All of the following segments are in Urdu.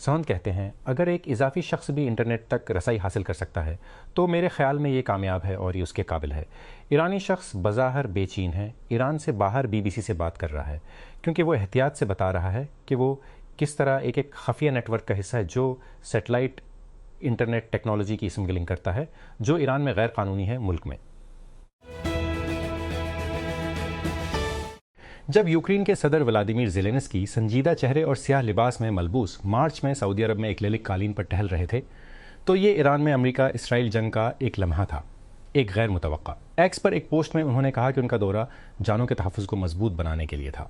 سوند کہتے ہیں اگر ایک اضافی شخص بھی انٹرنیٹ تک رسائی حاصل کر سکتا ہے تو میرے خیال میں یہ کامیاب ہے اور یہ اس کے قابل ہے۔ ایرانی شخص بظاہر بے چین ہے، ایران سے باہر BBC سے بات کر رہا ہے کیونکہ وہ احتیاط سے بتا رہا ہے کہ وہ کس طرح ایک خفیہ نیٹ ورک کا حصہ ہے جو سیٹلائٹ انٹرنیٹ ٹیکنالوجی کی اسمگلنگ کرتا ہے جو ایران میں غیر قانونی ہے ملک میں۔ جب یوکرین کے صدر ولادیمیر زیلنسکی سنجیدہ چہرے اور سیاہ لباس میں ملبوس مارچ میں سعودی عرب میں ایکلیلک قالین پر ٹہل رہے تھے تو یہ ایران میں امریکہ اسرائیل جنگ کا ایک لمحہ تھا، ایک غیر متوقع۔ ایکس پر ایک پوسٹ میں انہوں نے کہا کہ ان کا دورہ جانوں کے تحفظ کو مضبوط بنانے کے لیے تھا۔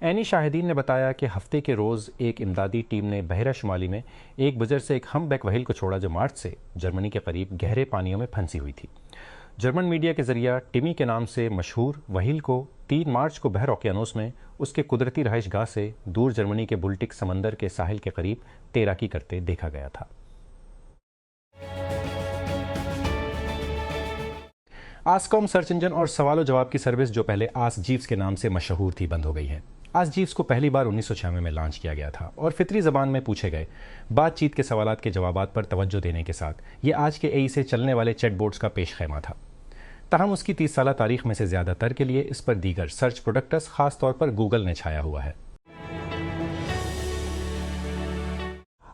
عینی شاہدین نے بتایا کہ ہفتے کے روز ایک امدادی ٹیم نے بحیرہ شمالی میں ایک بجر سے ایک ہم بیک وہیل کو چھوڑا جو مارچ سے جرمنی کے قریب گہرے پانیوں میں پھنسی ہوئی تھی۔ جرمن میڈیا کے ذریعہ ٹیمی کے نام سے مشہور وہیل کو 3 مارچ کو بحر اوقیانوس میں اس کے قدرتی رہائش گاہ سے دور جرمنی کے بلٹک سمندر کے ساحل کے قریب تیراکی کرتے دیکھا گیا تھا۔ آسکوم سرچ انجن اور سوال و جواب کی سروس جو پہلے آس جیوس کے نام سے مشہور تھی بند ہو گئی ہے۔ آس جیوس کو پہلی بار 1996 میں لانچ کیا گیا تھا اور فطری زبان میں پوچھے گئے بات چیت کے سوالات کے جوابات پر توجہ دینے کے ساتھ یہ آج کے AI سے چلنے والے چیٹ بوٹس کا پیش خیمہ تھا۔ تاہم اس کی 30 سالہ تاریخ میں سے زیادہ تر کے لیے اس پر دیگر سرچ پروڈکٹس خاص طور پر گوگل نے چھایا ہوا ہے۔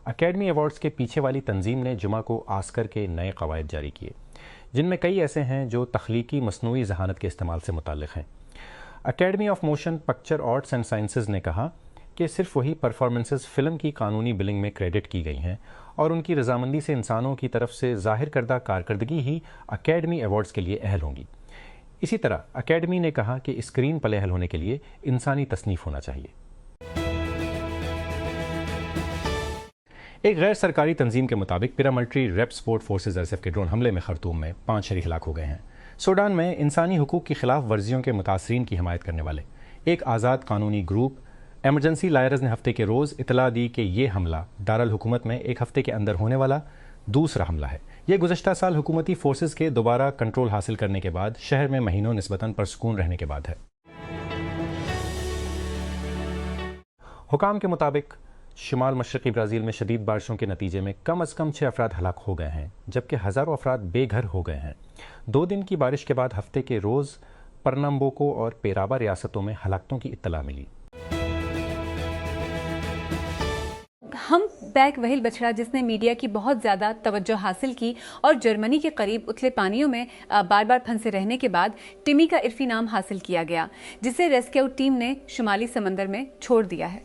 اکیڈمی ایوارڈز کے پیچھے والی تنظیم نے جمعہ کو آسکر کے نئے قواعد جاری کیے جن میں کئی ایسے ہیں جو تخلیقی مصنوعی ذہانت کے استعمال سے متعلق ہیں۔ Academy of motion picture arts and sciences نے کہا کہ صرف وہی پرفارمنسز فلم کی قانونی بلنگ میں کریڈٹ کی گئی ہیں اور ان کی رضامندی سے انسانوں کی طرف سے ظاہر کردہ کارکردگی ہی اکیڈمی ایوارڈز کے لیے اہل ہوں گی۔ اسی طرح اکیڈمی نے کہا کہ اسکرین پلے اہل ہونے کے لیے انسانی تصنیف ہونا چاہیے۔ ایک غیر سرکاری تنظیم کے مطابق paramilitary rapid support forces RSF کے ڈرون حملے میں خرطوم میں 5 شہری ہلاک ہو گئے ہیں۔ سوڈان میں انسانی حقوق کی خلاف ورزیوں کے متاثرین کی حمایت کرنے والے ایک آزاد قانونی گروپ ایمرجنسی لائرز نے ہفتے کے روز اطلاع دی کہ یہ حملہ دارالحکومت میں ایک ہفتے کے اندر ہونے والا دوسرا حملہ ہے۔ یہ گزشتہ سال حکومتی فورسز کے دوبارہ کنٹرول حاصل کرنے کے بعد شہر میں مہینوں نسبتاً پرسکون رہنے کے بعد ہے۔ حکام کے مطابق شمال مشرقی برازیل میں شدید بارشوں کے نتیجے میں کم از کم 6 افراد ہلاک ہو گئے ہیں جبکہ ہزاروں افراد بے گھر ہو گئے ہیں۔ 2 دن کی بارش کے بعد ہفتے کے روز پرنمبوکو اور پیرابا ریاستوں میں ہلاکتوں کی اطلاع ملی۔ ہم بیک وہیل بچڑا جس نے میڈیا کی بہت زیادہ توجہ حاصل کی اور جرمنی کے قریب اتلے پانیوں میں بار بار پھنسے رہنے کے بعد ٹیمی کا عرفی نام حاصل کیا گیا جسے ریسکیو ٹیم نے شمالی سمندر میں چھوڑ دیا ہے۔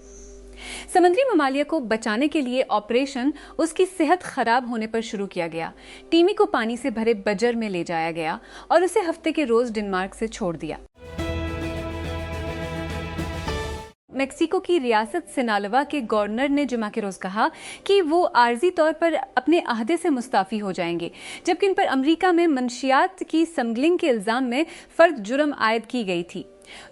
سمندری ممالیہ کو بچانے کے لیے آپریشن اس کی صحت خراب ہونے پر شروع کیا گیا۔ ٹیمی کو پانی سے بھرے بجر میں لے جایا گیا اور اسے ہفتے کے روز ڈنمارک سے چھوڑ دیا۔ میکسیکو کی ریاست سنالوا کے گورنر نے جمعہ کے روز کہا کہ وہ عارضی طور پر اپنے عہدے سے مستعفی ہو جائیں گے جبکہ ان پر امریکہ میں منشیات کی سمگلنگ کے الزام میں فرد جرم عائد کی گئی تھی۔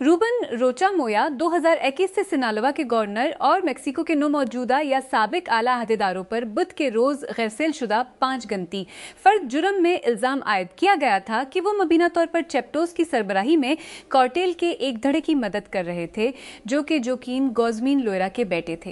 روبن روچا مویا 2021 سے سنالوا کے گورنر اور میکسیکو کے 9 موجودہ یا سابق اعلیٰ عہدیداروں پر بدھ کے روز غیرسیل شدہ 5 گنتی فرد جرم میں الزام عائد کیا گیا تھا کہ وہ مبینہ طور پر چیپٹوس کی سربراہی میں کارٹیل کے ایک دھڑے کی مدد کر رہے تھے جو کہ جوکین گوزمین لوئرا کے بیٹے تھے۔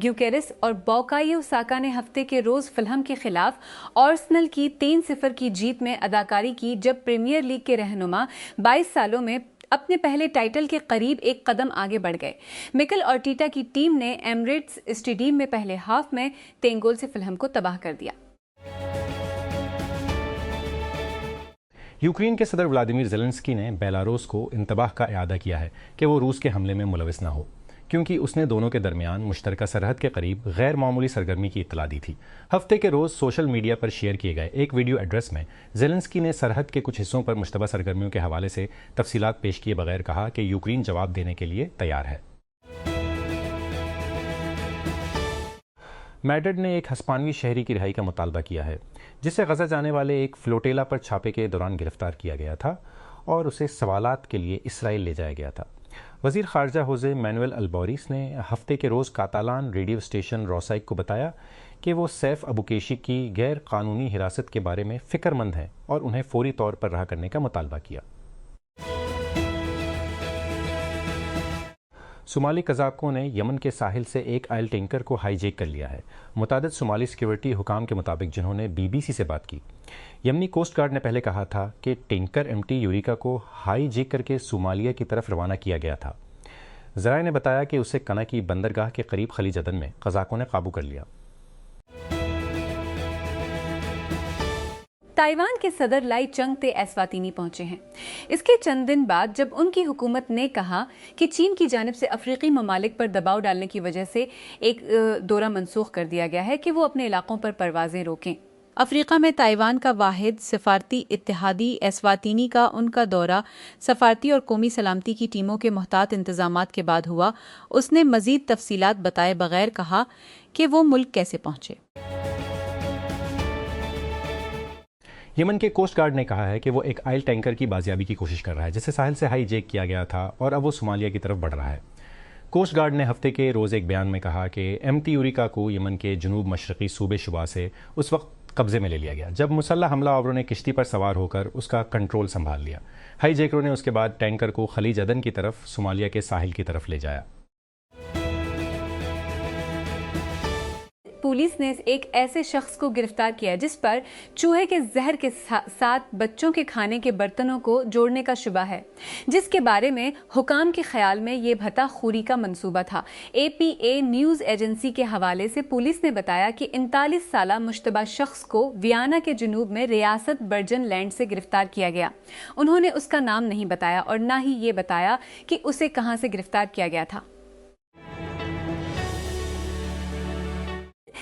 گیوکیرس اور باؤکایو ساکا نے ہفتے کے روز فلہم کے خلاف آرسنل کی 3-0 کی جیت میں اداکاری کی جب پریمیئر لیگ کے رہنما 22 سالوں میں اپنے پہلے ٹائٹل کے قریب ایک قدم آگے بڑھ گئے۔ مکل آرٹیٹا کی ٹیم نے ایمریٹس اسٹیڈیم میں پہلے ہاف میں 3 گول سے فلہم کو تباہ کر دیا۔ یوکرین کے صدر ولادیمیر زیلنسکی نے بیلاروس کو انتباہ کا اعادہ کیا ہے کہ وہ روس کے حملے میں ملوث نہ ہو کیونکہ اس نے دونوں کے درمیان مشترکہ سرحد کے قریب غیر معمولی سرگرمی کی اطلاع دی تھی۔ ہفتے کے روز سوشل میڈیا پر شیئر کیے گئے ایک ویڈیو ایڈریس میں زیلنسکی نے سرحد کے کچھ حصوں پر مشتبہ سرگرمیوں کے حوالے سے تفصیلات پیش کیے بغیر کہا کہ یوکرین جواب دینے کے لیے تیار ہے۔ میڈرڈ نے ایک ہسپانوی شہری کی رہائی کا مطالبہ کیا ہے جسے غزہ جانے والے ایک فلوٹیلا پر چھاپے کے دوران گرفتار کیا گیا تھا اور اسے سوالات کے لیے اسرائیل لے جایا گیا تھا۔ وزیر خارجہ ہوزے مینوئل البوریس نے ہفتے کے روز کاتالان ریڈیو اسٹیشن روسائک کو بتایا کہ وہ سیف ابوکیشی کی غیر قانونی حراست کے بارے میں فکر مند ہیں اور انہیں فوری طور پر رہا کرنے کا مطالبہ کیا۔ صومالی قزاقوں نے یمن کے ساحل سے ایک آئل ٹینکر کو ہائی جیک کر لیا ہے۔ متعدد صومالی سیکیورٹی حکام کے مطابق جنہوں نے بی بی سی سے بات کی، یمنی کوسٹ گارڈ نے پہلے کہا تھا کہ ٹینکر ایم ٹی یوریکا کو ہائی جیک کر کے صومالیہ کی طرف روانہ کیا گیا تھا۔ ذرائع نے بتایا کہ اسے کنا کی بندرگاہ کے قریب خلیج عدن میں قزاقوں نے قابو کر لیا۔ تائیوان کے صدر لائی چنگ تے اسواتینی پہنچے ہیں۔ اس کے چند دن بعد جب ان کی حکومت نے کہا کہ چین کی جانب سے افریقی ممالک پر دباؤ ڈالنے کی وجہ سے ایک دورہ منسوخ کر دیا گیا ہے کہ وہ اپنے علاقوں پر پروازیں روکیں۔ افریقہ میں تائیوان کا واحد سفارتی اتحادی اسواتینی کا ان کا دورہ سفارتی اور قومی سلامتی کی ٹیموں کے محتاط انتظامات کے بعد ہوا۔ اس نے مزید تفصیلات بتائے بغیر کہا کہ وہ ملک کیسے پہنچے۔ یمن کے کوسٹ گارڈ نے کہا ہے کہ وہ ایک آئل ٹینکر کی بازیابی کی کوشش کر رہا ہے جسے ساحل سے ہائی جیک کیا گیا تھا اور اب وہ صومالیہ کی طرف بڑھ رہا ہے۔ کوسٹ گارڈ نے ہفتے کے روز ایک بیان میں کہا کہ ایم ٹی یوریکا کو یمن کے جنوب مشرقی صوبے شبا سے اس وقت قبضے میں لے لیا گیا جب مسلح حملہ آوروں نے کشتی پر سوار ہو کر اس کا کنٹرول سنبھال لیا۔ ہائی جیکروں نے اس کے بعد ٹینکر کو خلیج عدن کی طرف صومالیہ کے ساحل کی طرف لے جایا۔ پولیس نے ایک ایسے شخص کو گرفتار کیا جس پر چوہے کے زہر کے ساتھ بچوں کے کھانے کے برتنوں کو جوڑنے کا شبہ ہے، جس کے بارے میں حکام کے خیال میں یہ بھتا خوری کا منصوبہ تھا۔ اے پی اے نیوز ایجنسی کے حوالے سے پولیس نے بتایا کہ 39 سالہ مشتبہ شخص کو ویانا کے جنوب میں ریاست برجن لینڈ سے گرفتار کیا گیا۔ انہوں نے اس کا نام نہیں بتایا اور نہ ہی یہ بتایا کہ اسے کہاں سے گرفتار کیا گیا تھا۔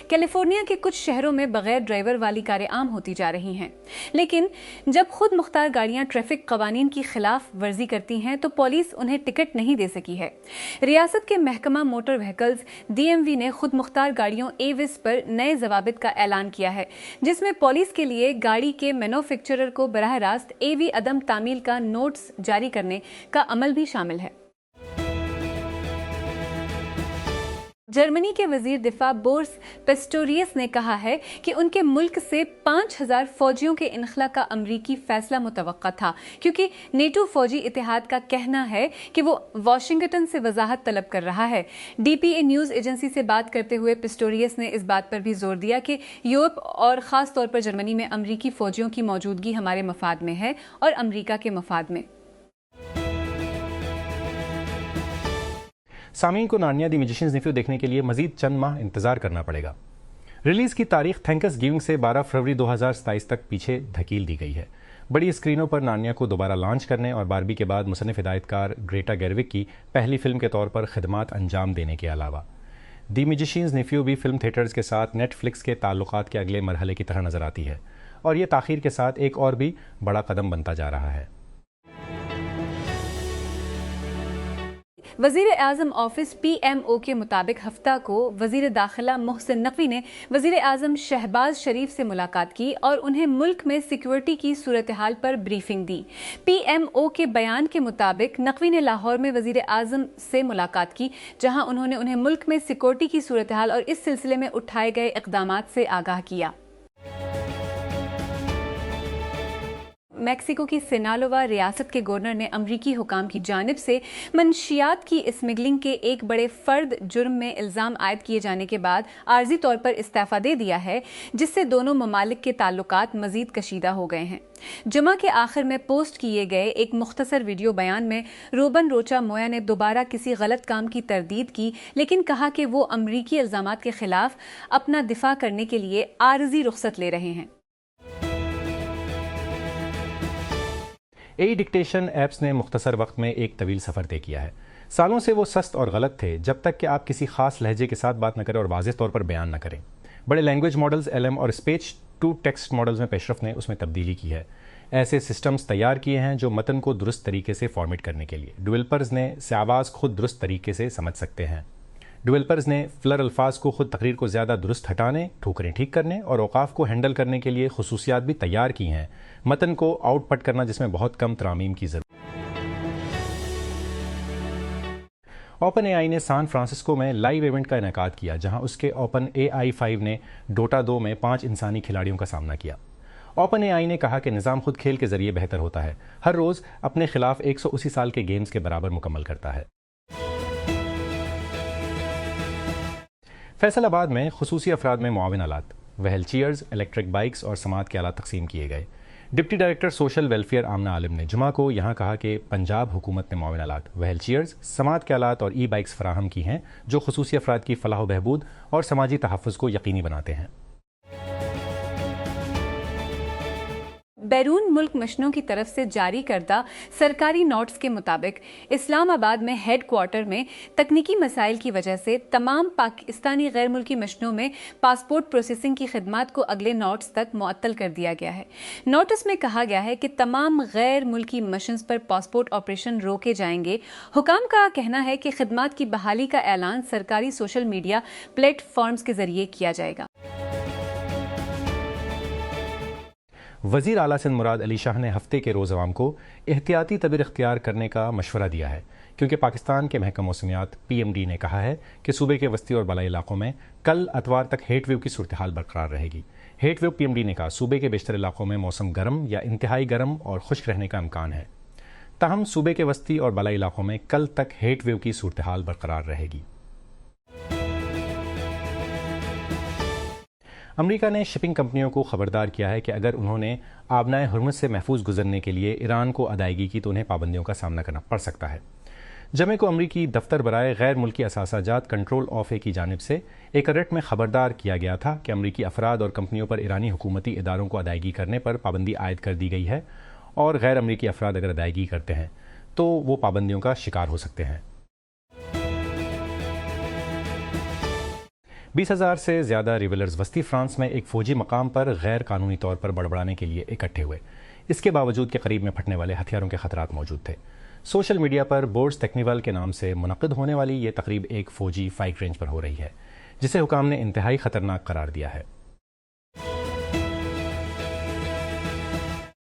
کیلیفورنیا کے کچھ شہروں میں بغیر ڈرائیور والی کاریں عام ہوتی جا رہی ہیں، لیکن جب خود مختار گاڑیاں ٹریفک قوانین کی خلاف ورزی کرتی ہیں تو پولیس انہیں ٹکٹ نہیں دے سکی ہے۔ ریاست کے محکمہ موٹر وہیکلز ڈی ایم وی نے خود مختار گاڑیوں ایوس پر نئے ضوابط کا اعلان کیا ہے، جس میں پولیس کے لیے گاڑی کے مینوفیکچرر کو براہ راست اے وی عدم تعمیل کا نوٹس جاری کرنے کا عمل بھی شامل ہے۔ جرمنی کے وزیر دفاع بورس پیسٹوریس نے کہا ہے کہ ان کے ملک سے 5000 فوجیوں کے انخلا کا امریکی فیصلہ متوقع تھا، کیونکہ نیٹو فوجی اتحاد کا کہنا ہے کہ وہ واشنگٹن سے وضاحت طلب کر رہا ہے۔ D P a news agency سے بات کرتے ہوئے پیسٹوریس نے اس بات پر بھی زور دیا کہ یورپ اور خاص طور پر جرمنی میں امریکی فوجیوں کی موجودگی ہمارے مفاد میں ہے اور امریکہ کے مفاد میں۔ سامعین کو نارنیا دی میوزیشینز نیفیو دیکھنے کے لیے مزید چند ماہ انتظار کرنا پڑے گا۔ ریلیز کی تاریخ تھینکس گیونگ سے 12 فروری 2027 تک پیچھے دھکیل دی گئی ہے۔ بڑی اسکرینوں پر نارنیا کو دوبارہ لانچ کرنے اور باربی کے بعد مصنف ہدایت کار گریٹا گیروک کی پہلی فلم کے طور پر خدمات انجام دینے کے علاوہ دی میوزیشینز نیفیو بھی فلم تھیٹرز کے ساتھ نیٹ فلکس کے تعلقات کے اگلے مرحلے کی طرح نظر آتی ہے، اور یہ تاخیر کے ساتھ ایک اور بھی بڑا قدم بنتا جا رہا ہے۔ وزیر اعظم آفس پی ایم او کے مطابق ہفتہ کو وزیر داخلہ محسن نقوی نے وزیر اعظم شہباز شریف سے ملاقات کی اور انہیں ملک میں سیکیورٹی کی صورتحال پر بریفنگ دی۔ پی ایم او کے بیان کے مطابق نقوی نے لاہور میں وزیر اعظم سے ملاقات کی، جہاں انہوں نے انہیں ملک میں سیکیورٹی کی صورتحال اور اس سلسلے میں اٹھائے گئے اقدامات سے آگاہ کیا۔ میکسیکو کی سینالووا ریاست کے گورنر نے امریکی حکام کی جانب سے منشیات کی اسمگلنگ کے ایک بڑے فرد جرم میں الزام عائد کیے جانے کے بعد عارضی طور پر استعفیٰ دے دیا ہے، جس سے دونوں ممالک کے تعلقات مزید کشیدہ ہو گئے ہیں۔ جمعہ کے آخر میں پوسٹ کیے گئے ایک مختصر ویڈیو بیان میں روبن روچا مویا نے دوبارہ کسی غلط کام کی تردید کی، لیکن کہا کہ وہ امریکی الزامات کے خلاف اپنا دفاع کرنے کے لیے عارضی رخصت لے رہے ہیں۔ اے ڈکٹیشن ایپس نے مختصر وقت میں ایک طویل سفر طے کیا ہے۔ سالوں سے وہ سست اور غلط تھے جب تک کہ آپ کسی خاص لہجے کے ساتھ بات نہ کریں اور واضح طور پر بیان نہ کریں۔ بڑے لینگویج ماڈلز LM اور اسپیچ ٹو ٹیکسٹ ماڈلز میں پیش رفت نے اس میں تبدیلی کی ہے۔ ایسے سسٹمز تیار کیے ہیں جو متن کو درست طریقے سے فارمیٹ کرنے کے لیے ڈیولپرز نے سے آواز خود درست طریقے سے سمجھ سکتے ہیں۔ ڈیولپرز نے فلر الفاظ کو خود تقریر کو زیادہ درست ہٹانے، ٹھوکریں ٹھیک کرنے اور اوقاف کو ہینڈل کرنے کے لیے خصوصیات بھی تیار کی ہیں۔ متن کو آؤٹ پٹ کرنا جس میں بہت کم ترامیم کی ضرورت۔ اوپن اے آئی نے سان فرانسسکو میں لائیو ایونٹ کا انعقاد کیا، جہاں اس کے اوپن AI 5 نے ڈوٹا 2 میں 5 انسانی کھلاڑیوں کا سامنا کیا۔ اوپن اے آئی نے کہا کہ نظام خود کھیل کے ذریعے بہتر ہوتا ہے، ہر روز اپنے خلاف 180 سال کے گیمز کے برابر مکمل کرتا ہے۔ فیصل آباد میں خصوصی افراد میں معاون آلات، وہیل چیئرز، الیکٹرک بائکس اور سماعت کے آلات تقسیم کیے گئے۔ Deputy director social welfare Amna Alam نے جمعہ کو یہاں کہا کہ پنجاب حکومت نے معاون آلات، وہیل چیئرز، سماعت کے آلات اور ای بائکس فراہم کی ہیں جو خصوصی افراد کی فلاح و بہبود اور سماجی تحفظ کو یقینی بناتے ہیں۔ بیرون ملک مشنوں کی طرف سے جاری کردہ سرکاری نوٹس کے مطابق اسلام آباد میں ہیڈ کوارٹر میں تکنیکی مسائل کی وجہ سے تمام پاکستانی غیر ملکی مشنوں میں پاسپورٹ پروسیسنگ کی خدمات کو اگلے نوٹس تک معطل کر دیا گیا ہے۔ نوٹس میں کہا گیا ہے کہ تمام غیر ملکی مشنز پر پاسپورٹ آپریشن روکے جائیں گے۔ حکام کا کہنا ہے کہ خدمات کی بحالی کا اعلان سرکاری سوشل میڈیا پلیٹ فارمز کے ذریعے کیا جائے گا۔ وزیر اعلیٰ سندھ مراد علی شاہ نے ہفتے کے روز عوام کو احتیاطی تدبیر اختیار کرنے کا مشورہ دیا ہے، کیونکہ پاکستان کے محکمہ موسمیات PMD نے کہا ہے کہ صوبے کے وسطی اور بالائی علاقوں میں کل اتوار تک ہیٹ ویو کی صورتحال برقرار رہے گی۔ ہیٹ ویو PMD نے کہا صوبے کے بیشتر علاقوں میں موسم گرم یا انتہائی گرم اور خشک رہنے کا امکان ہے، تاہم صوبے کے وسطی اور بالائی علاقوں میں کل تک ہیٹ ویو کی صورتحال برقرار رہے گی۔ امریکہ نے شپنگ کمپنیوں کو خبردار کیا ہے کہ اگر انہوں نے آبنائے ہرمز سے محفوظ گزرنے کے لیے ایران کو ادائیگی کی تو انہیں پابندیوں کا سامنا کرنا پڑ سکتا ہے۔ جمعے کو امریکی دفتر برائے غیر ملکی اثاثہ جات کنٹرول آف اے کی جانب سے ایک الرٹ میں خبردار کیا گیا تھا کہ امریکی افراد اور کمپنیوں پر ایرانی حکومتی اداروں کو ادائیگی کرنے پر پابندی عائد کر دی گئی ہے، اور غیر امریکی افراد اگر ادائیگی کرتے ہیں تو وہ پابندیوں کا شکار ہو سکتے ہیں۔ 20,000 سے زیادہ ریبلرز وسطی فرانس میں ایک فوجی مقام پر غیر قانونی طور پر بڑبڑانے کے لیے اکٹھے ہوئے، اس کے باوجود کہ قریب میں پھٹنے والے ہتھیاروں کے خطرات موجود تھے۔ سوشل میڈیا پر بورڈز تکنیول کے نام سے منعقد ہونے والی یہ تقریب ایک فوجی فائٹ رینج پر ہو رہی ہے، جسے حکام نے انتہائی خطرناک قرار دیا ہے۔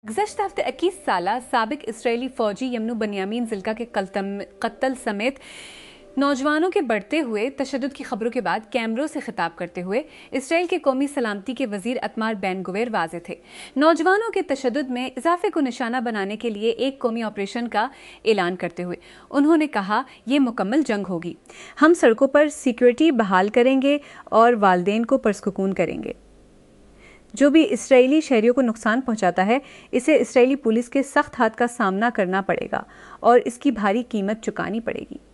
گزشتہ ہفتے 21 سالہ سابق اسرائیلی فوجی یمنو بنیامین زلکا کے قتل سمیت نوجوانوں کے بڑھتے ہوئے تشدد کی خبروں کے بعد کیمروں سے خطاب کرتے ہوئے اسرائیل کے قومی سلامتی کے وزیر اتمار بین گویر واضح تھے۔ نوجوانوں کے تشدد میں اضافے کو نشانہ بنانے کے لیے ایک قومی آپریشن کا اعلان کرتے ہوئے انہوں نے کہا، یہ مکمل جنگ ہوگی، ہم سڑکوں پر سیکیورٹی بحال کریں گے اور والدین کو پرسکون کریں گے۔ جو بھی اسرائیلی شہریوں کو نقصان پہنچاتا ہے اسے اسرائیلی پولیس کے سخت ہاتھ کا سامنا کرنا پڑے گا اور اس کی بھاری قیمت چکانی پڑے گی۔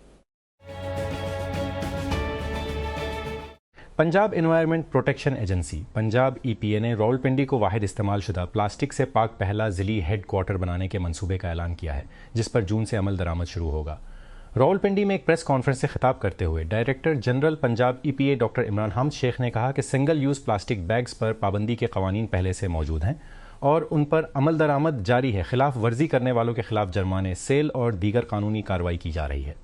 Punjab environment protection agency Punjab EPA نے راولپنڈی کو واحد استعمال شدہ پلاسٹک سے پاک پہلا ضلعی ہیڈ کوارٹر بنانے کے منصوبے کا اعلان کیا ہے، جس پر جون سے عمل درآمد شروع ہوگا۔ راولپنڈی میں ایک پریس کانفرنس سے خطاب کرتے ہوئے director general Punjab EPA doctor Imran Hamid شیخ نے کہا کہ سنگل یوز پلاسٹک بیگز پر پابندی کے قوانین پہلے سے موجود ہیں اور ان پر عمل درآمد جاری ہے، خلاف ورزی کرنے والوں کے خلاف جرمانے، سیل اور دیگر قانونی کارروائی کی جا رہی ہے۔